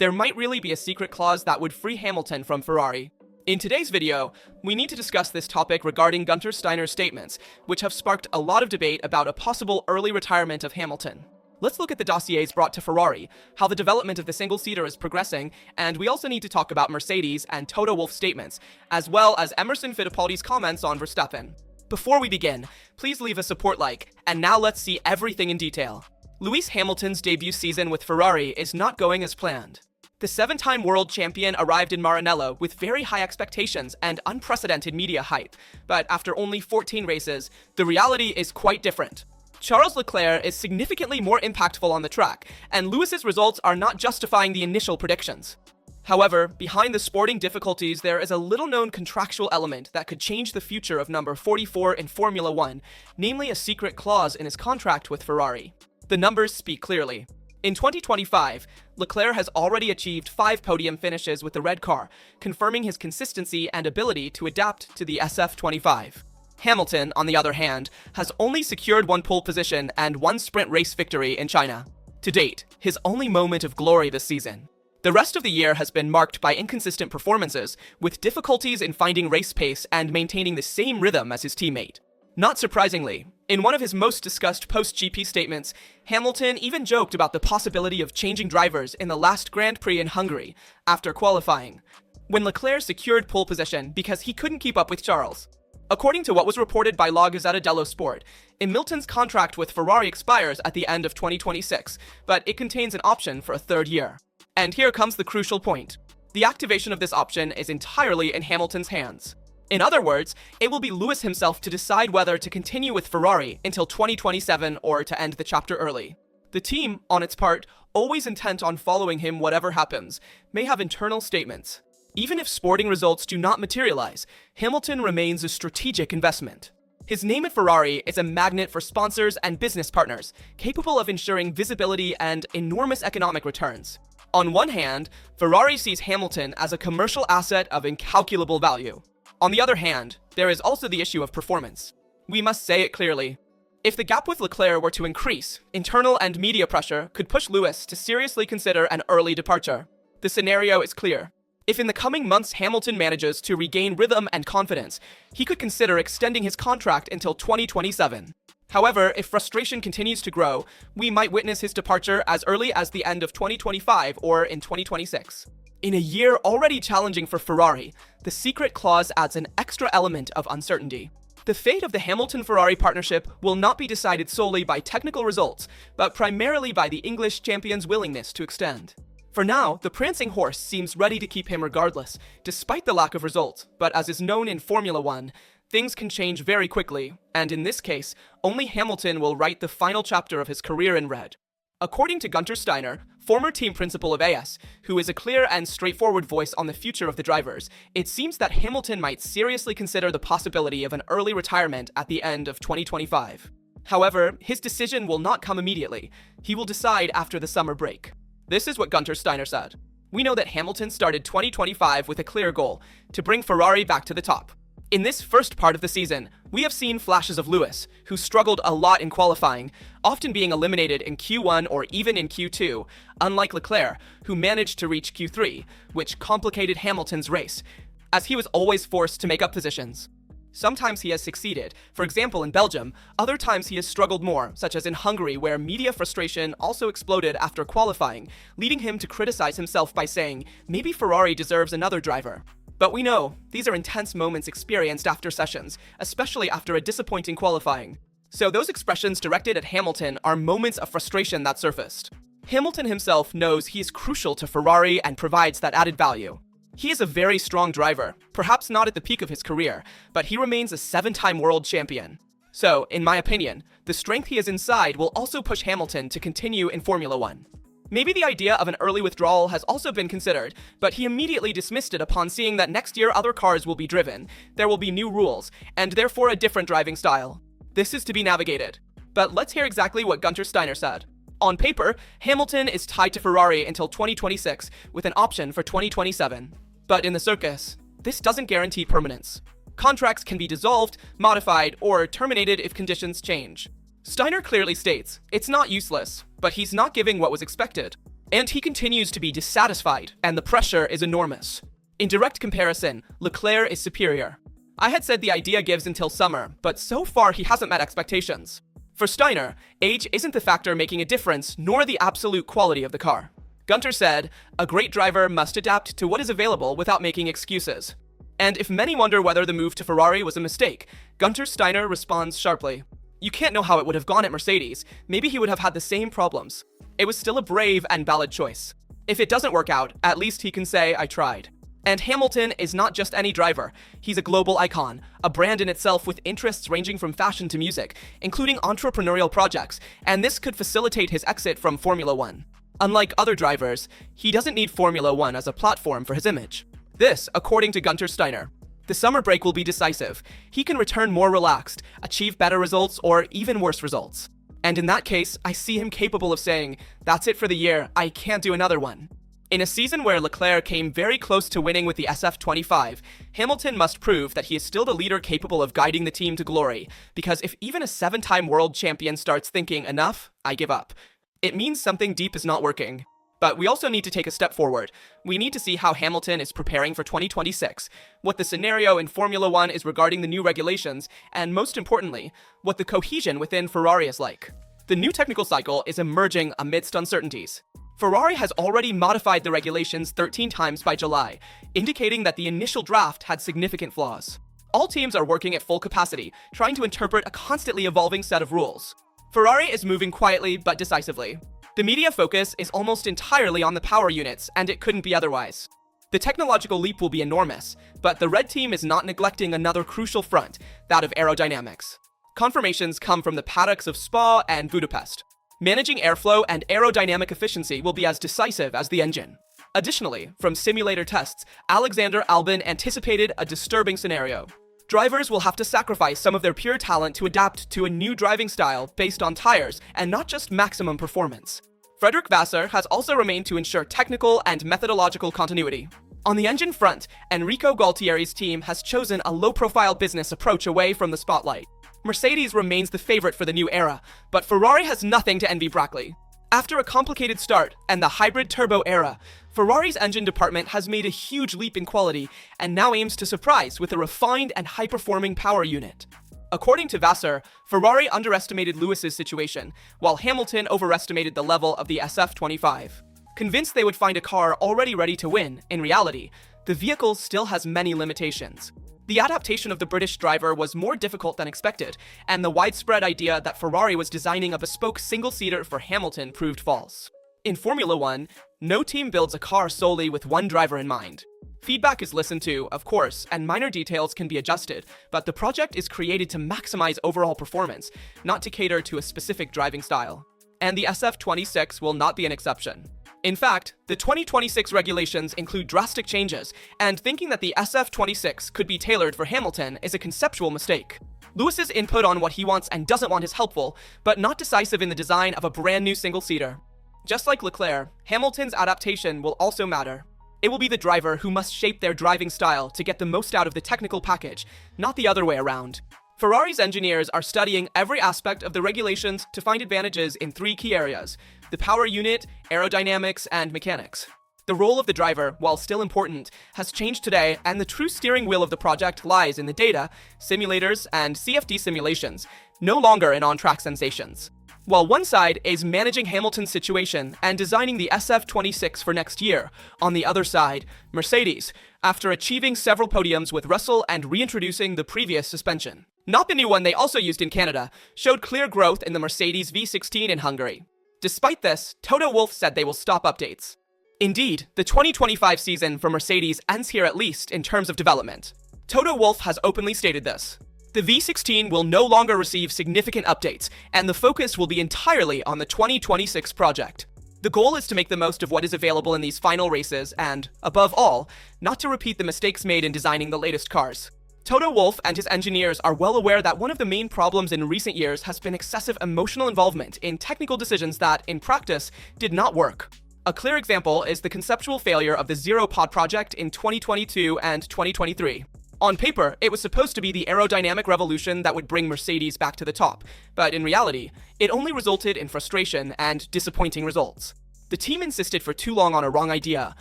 there might really be a secret clause that would free Hamilton from Ferrari. In today's video, we need to discuss this topic regarding Günther Steiner's statements, which have sparked a lot of debate about a possible early retirement of Hamilton. Let's look at the dossiers brought to Ferrari, how the development of the single-seater is progressing, and we also need to talk about Mercedes and Toto Wolff's statements, as well as Emerson Fittipaldi's comments on Verstappen. Before we begin, please leave a support like, and now let's see everything in detail. Lewis Hamilton's debut season with Ferrari is not going as planned. The seven-time world champion arrived in Maranello with very high expectations and unprecedented media hype, but after only 14 races, the reality is quite different. Charles Leclerc is significantly more impactful on the track, and Lewis's results are not justifying the initial predictions. However, behind the sporting difficulties, there is a little-known contractual element that could change the future of number 44 in Formula 1, namely a secret clause in his contract with Ferrari. The numbers speak clearly. In 2025, Leclerc has already achieved 5 podium finishes with the red car, confirming his consistency and ability to adapt to the SF25. Hamilton, on the other hand, has only secured 1 pole position and 1 sprint race victory in China. To date, his only moment of glory this season. The rest of the year has been marked by inconsistent performances, with difficulties in finding race pace and maintaining the same rhythm as his teammate. Not surprisingly, in one of his most discussed post-GP statements, Hamilton even joked about the possibility of changing drivers in the last Grand Prix in Hungary after qualifying, when Leclerc secured pole position because he couldn't keep up with Charles. According to what was reported by La Gazzetta dello Sport, Hamilton's contract with Ferrari expires at the end of 2026, but it contains an option for a 3rd year. And here comes the crucial point. The activation of this option is entirely in Hamilton's hands. In other words, it will be Lewis himself to decide whether to continue with Ferrari until 2027 or to end the chapter early. The team, on its part, always intent on following him whatever happens, may have internal statements. Even if sporting results do not materialize, Hamilton remains a strategic investment. His name at Ferrari is a magnet for sponsors and business partners, capable of ensuring visibility and enormous economic returns. On one hand, Ferrari sees Hamilton as a commercial asset of incalculable value. On the other hand, there is also the issue of performance. We must say it clearly. If the gap with Leclerc were to increase, internal and media pressure could push Lewis to seriously consider an early departure. The scenario is clear. If in the coming months Hamilton manages to regain rhythm and confidence, he could consider extending his contract until 2027. However, if frustration continues to grow, we might witness his departure as early as the end of 2025 or in 2026. In a year already challenging for Ferrari, the secret clause adds an extra element of uncertainty. The fate of the Hamilton-Ferrari partnership will not be decided solely by technical results, but primarily by the English champion's willingness to extend. For now, the prancing horse seems ready to keep him regardless, despite the lack of results, but as is known in Formula 1, things can change very quickly, and in this case, only Hamilton will write the final chapter of his career in red. According to Günther Steiner, former team principal of AS, who is a clear and straightforward voice on the future of the drivers, it seems that Hamilton might seriously consider the possibility of an early retirement at the end of 2025. However, his decision will not come immediately. He will decide after the summer break. This is what Günther Steiner said. We know that Hamilton started 2025 with a clear goal, to bring Ferrari back to the top. In this first part of the season, we have seen flashes of Lewis, who struggled a lot in qualifying, often being eliminated in Q1 or even in Q2, unlike Leclerc, who managed to reach Q3, which complicated Hamilton's race, as he was always forced to make up positions. Sometimes he has succeeded, for example in Belgium, other times he has struggled more, such as in Hungary where media frustration also exploded after qualifying, leading him to criticize himself by saying, maybe Ferrari deserves another driver. But we know, these are intense moments experienced after sessions, especially after a disappointing qualifying. So those expressions directed at Hamilton are moments of frustration that surfaced. Hamilton himself knows he is crucial to Ferrari and provides that added value. He is a very strong driver, perhaps not at the peak of his career, but he remains a 7-time world champion. So, in my opinion, the strength he has inside will also push Hamilton to continue in Formula 1. Maybe the idea of an early withdrawal has also been considered, but he immediately dismissed it upon seeing that next year other cars will be driven, there will be new rules, and therefore a different driving style. This is to be navigated. But let's hear exactly what Günther Steiner said. On paper, Hamilton is tied to Ferrari until 2026, with an option for 2027. But in the circus, this doesn't guarantee permanence. Contracts can be dissolved, modified, or terminated if conditions change. Steiner clearly states, it's not useless, but he's not giving what was expected. And he continues to be dissatisfied, and the pressure is enormous. In direct comparison, Leclerc is superior. I had said the idea gives until summer, but so far he hasn't met expectations. For Steiner, age isn't the factor making a difference, nor the absolute quality of the car. Gunter said, "A great driver must adapt to what is available without making excuses." And if many wonder whether the move to Ferrari was a mistake, Gunter Steiner responds sharply. You can't know how it would have gone at Mercedes. Maybe he would have had the same problems. It was still a brave and valid choice. If it doesn't work out, at least he can say, I tried. And Hamilton is not just any driver. He's a global icon, a brand in itself with interests ranging from fashion to music, including entrepreneurial projects, and this could facilitate his exit from Formula One. Unlike other drivers, he doesn't need Formula One as a platform for his image. This, according to Gunter Steiner. The summer break will be decisive. He can return more relaxed, achieve better results, or even worse results. And in that case, I see him capable of saying, that's it for the year, I can't do another one. In a season where Leclerc came very close to winning with the SF25, Hamilton must prove that he is still the leader capable of guiding the team to glory, because if even a 7-time world champion starts thinking, enough, I give up, it means something deep is not working. But we also need to take a step forward. We need to see how Hamilton is preparing for 2026, what the scenario in Formula One is regarding the new regulations, and most importantly, what the cohesion within Ferrari is like. The new technical cycle is emerging amidst uncertainties. Ferrari has already modified the regulations 13 times by July, indicating that the initial draft had significant flaws. All teams are working at full capacity, trying to interpret a constantly evolving set of rules. Ferrari is moving quietly but decisively. The media focus is almost entirely on the power units, and it couldn't be otherwise. The technological leap will be enormous, but the red team is not neglecting another crucial front, that of aerodynamics. Confirmations come from the paddocks of Spa and Budapest. Managing airflow and aerodynamic efficiency will be as decisive as the engine. Additionally, from simulator tests, Alexander Albon anticipated a disturbing scenario. Drivers will have to sacrifice some of their pure talent to adapt to a new driving style based on tires and not just maximum performance. Frederick Vasseur has also remained to ensure technical and methodological continuity. On the engine front, Enrico Gualtieri's team has chosen a low-profile business approach away from the spotlight. Mercedes remains the favorite for the new era, but Ferrari has nothing to envy Brackley. After a complicated start and the hybrid turbo era, Ferrari's engine department has made a huge leap in quality and now aims to surprise with a refined and high-performing power unit. According to Vasseur, Ferrari underestimated Lewis's situation, while Hamilton overestimated the level of the SF25. Convinced they would find a car already ready to win, in reality, the vehicle still has many limitations. The adaptation of the British driver was more difficult than expected, and the widespread idea that Ferrari was designing a bespoke single-seater for Hamilton proved false. In Formula One, no team builds a car solely with one driver in mind. Feedback is listened to, of course, and minor details can be adjusted, but the project is created to maximize overall performance, not to cater to a specific driving style. And the SF26 will not be an exception. In fact, the 2026 regulations include drastic changes, and thinking that the SF26 could be tailored for Hamilton is a conceptual mistake. Lewis's input on what he wants and doesn't want is helpful, but not decisive in the design of a brand new single-seater. Just like Leclerc, Hamilton's adaptation will also matter. It will be the driver who must shape their driving style to get the most out of the technical package, not the other way around. Ferrari's engineers are studying every aspect of the regulations to find advantages in 3 key areas: the power unit, aerodynamics, and mechanics. The role of the driver, while still important, has changed today, and the true steering wheel of the project lies in the data, simulators, and CFD simulations, no longer in on-track sensations. While one side is managing Hamilton's situation and designing the SF26 for next year, on the other side, Mercedes, after achieving several podiums with Russell and reintroducing the previous suspension, not the new one they also used in Canada, showed clear growth in the Mercedes V16 in Hungary. Despite this, Toto Wolff said they will stop updates. Indeed, the 2025 season for Mercedes ends here, at least in terms of development. Toto Wolff has openly stated this. The V16 will no longer receive significant updates, and the focus will be entirely on the 2026 project. The goal is to make the most of what is available in these final races and, above all, not to repeat the mistakes made in designing the latest cars. Toto Wolff and his engineers are well aware that one of the main problems in recent years has been excessive emotional involvement in technical decisions that, in practice, did not work. A clear example is the conceptual failure of the Zero Pod project in 2022 and 2023. On paper, it was supposed to be the aerodynamic revolution that would bring Mercedes back to the top, but in reality, it only resulted in frustration and disappointing results. The team insisted for too long on a wrong idea,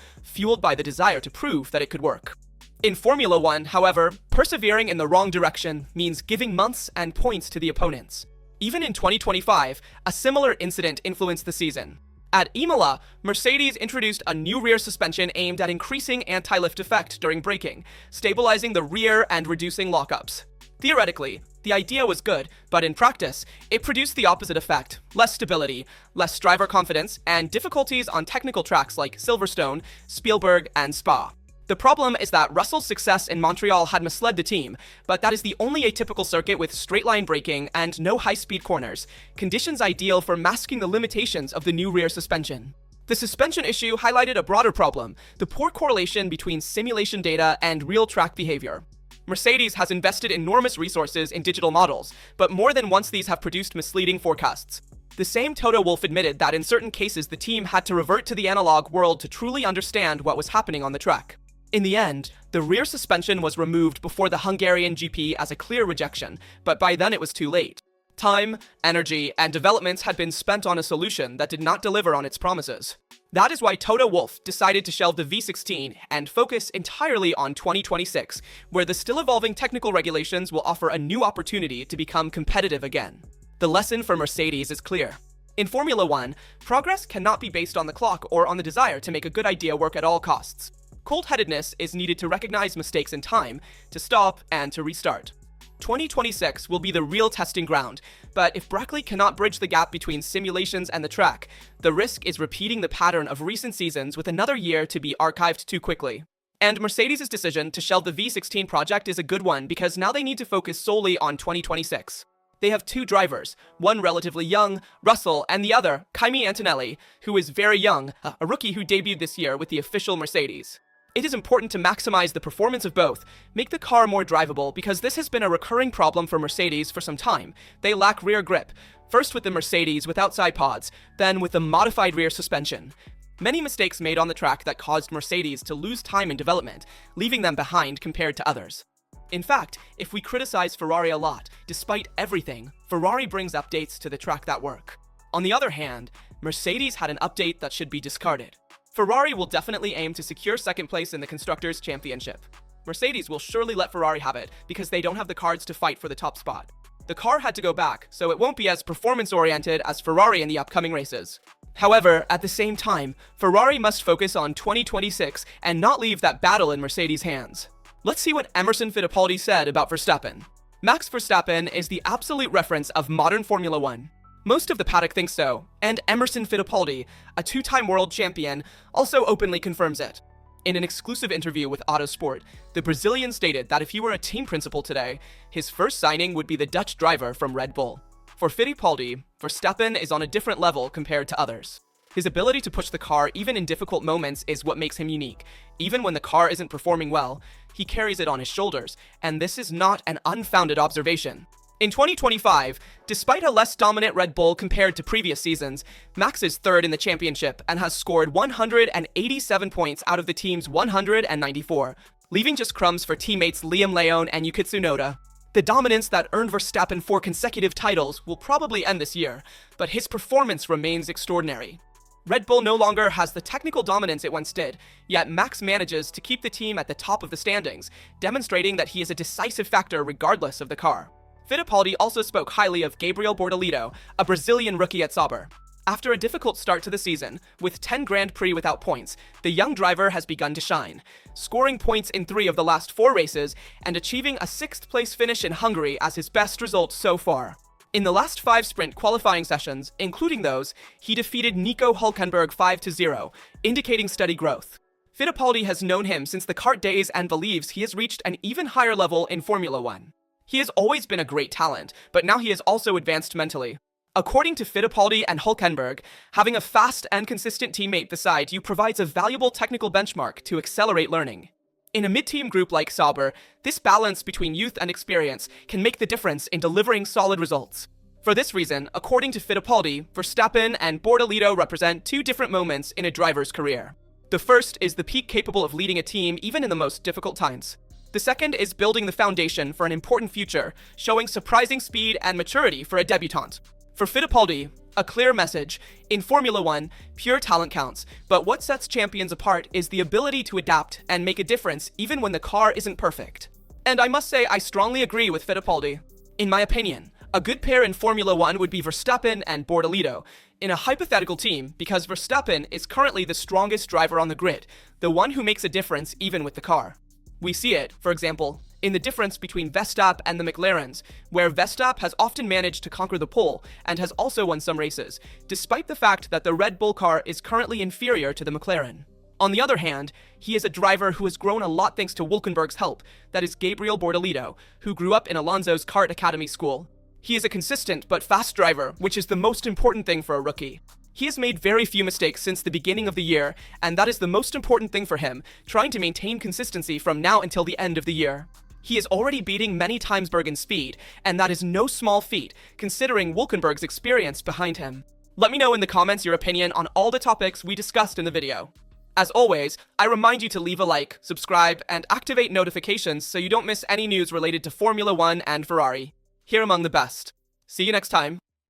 fueled by the desire to prove that it could work. In Formula One, however, persevering in the wrong direction means giving months and points to the opponents. Even in 2025, a similar incident influenced the season. At Imola, Mercedes introduced a new rear suspension aimed at increasing anti-lift effect during braking, stabilizing the rear and reducing lockups. Theoretically, the idea was good, but in practice, it produced the opposite effect: less stability, less driver confidence, and difficulties on technical tracks like Silverstone, Spielberg, and Spa. The problem is that Russell's success in Montreal had misled the team, but that is the only atypical circuit with straight-line braking and no high-speed corners, conditions ideal for masking the limitations of the new rear suspension. The suspension issue highlighted a broader problem: the poor correlation between simulation data and real track behavior. Mercedes has invested enormous resources in digital models, but more than once these have produced misleading forecasts. The same Toto Wolff admitted that in certain cases the team had to revert to the analog world to truly understand what was happening on the track. In the end, the rear suspension was removed before the Hungarian GP as a clear rejection, but by then it was too late. Time, energy, and developments had been spent on a solution that did not deliver on its promises. That is why Toto Wolff decided to shelve the V16 and focus entirely on 2026, where the still evolving technical regulations will offer a new opportunity to become competitive again. The lesson for Mercedes is clear. In Formula One, progress cannot be based on the clock or on the desire to make a good idea work at all costs. Cold-headedness is needed to recognize mistakes in time, to stop, and to restart. 2026 will be the real testing ground, but if Brackley cannot bridge the gap between simulations and the track, the risk is repeating the pattern of recent seasons with another year to be archived too quickly. And Mercedes' decision to shelve the V16 project is a good one because now they need to focus solely on 2026. They have two drivers, one relatively young, Russell, and the other, Kimi Antonelli, who is very young, a rookie who debuted this year with the official Mercedes. It is important to maximize the performance of both, make the car more drivable, because this has been a recurring problem for Mercedes for some time. They lack rear grip, first with the Mercedes without side pods, then with the modified rear suspension. Many mistakes made on the track that caused Mercedes to lose time in development, leaving them behind compared to others. In fact, if we criticize Ferrari a lot, despite everything, Ferrari brings updates to the track that work. On the other hand, Mercedes had an update that should be discarded. Ferrari will definitely aim to secure second place in the Constructors' Championship. Mercedes will surely let Ferrari have it because they don't have the cards to fight for the top spot. The car had to go back, so it won't be as performance-oriented as Ferrari in the upcoming races. However, at the same time, Ferrari must focus on 2026 and not leave that battle in Mercedes' hands. Let's see what Emerson Fittipaldi said about Verstappen. Max Verstappen is the absolute reference of modern Formula One. Most of the paddock thinks so, and Emerson Fittipaldi, a two-time world champion, also openly confirms it. In an exclusive interview with Autosport, the Brazilian stated that if he were a team principal today, his first signing would be the Dutch driver from Red Bull. For Fittipaldi, Verstappen is on a different level compared to others. His ability to push the car even in difficult moments is what makes him unique. Even when the car isn't performing well, he carries it on his shoulders, and this is not an unfounded observation. In 2025, despite a less dominant Red Bull compared to previous seasons, Max is third in the championship and has scored 187 points out of the team's 194, leaving just crumbs for teammates Liam Lyon and Yuki Tsunoda. The dominance that earned Verstappen 4 consecutive titles will probably end this year, but his performance remains extraordinary. Red Bull no longer has the technical dominance it once did, yet Max manages to keep the team at the top of the standings, demonstrating that he is a decisive factor regardless of the car. Fittipaldi also spoke highly of Gabriel Bortolito, a Brazilian rookie at Sauber. After a difficult start to the season, with 10 Grand Prix without points, the young driver has begun to shine, scoring points in 3 of the last 4 races and achieving a 6th-place finish in Hungary as his best result so far. In the last 5 sprint qualifying sessions, including those, he defeated Nico Hülkenberg 5-0, indicating steady growth. Fittipaldi has known him since the kart days and believes he has reached an even higher level in Formula One. He has always been a great talent, but now he has also advanced mentally. According to Fittipaldi and Hülkenberg, having a fast and consistent teammate beside you provides a valuable technical benchmark to accelerate learning. In a mid-team group like Sauber, this balance between youth and experience can make the difference in delivering solid results. For this reason, according to Fittipaldi, Verstappen and Bortolito represent 2 different moments in a driver's career. The first is the peak capable of leading a team even in the most difficult times. The second is building the foundation for an important future, showing surprising speed and maturity for a debutant. For Fittipaldi, A clear message. In Formula One, pure talent counts, but what sets champions apart is the ability to adapt and make a difference even when the car isn't perfect. And I must say I strongly agree with Fittipaldi. In my opinion, a good pair in Formula One would be Verstappen and Bortolino, in a hypothetical team, because Verstappen is currently the strongest driver on the grid, the one who makes a difference even with the car. We see it, for example, in the difference between Verstappen and the McLarens, where Verstappen has often managed to conquer the pole and has also won some races, despite the fact that the Red Bull car is currently inferior to the McLaren. On the other hand, he is a driver who has grown a lot thanks to Hülkenberg's help, that is Gabriel Bortolino, who grew up in Alonso's kart academy school. He is a consistent but fast driver, which is the most important thing for a rookie. He has made very few mistakes since the beginning of the year, and that is the most important thing for him, trying to maintain consistency from now until the end of the year. He is already beating many times Berg in speed, and that is no small feat, considering Hülkenberg's experience behind him. Let me know in the comments your opinion on all the topics we discussed in the video. As always, I remind you to leave a like, subscribe, and activate notifications so you don't miss any news related to Formula One and Ferrari. Here among the best. See you next time.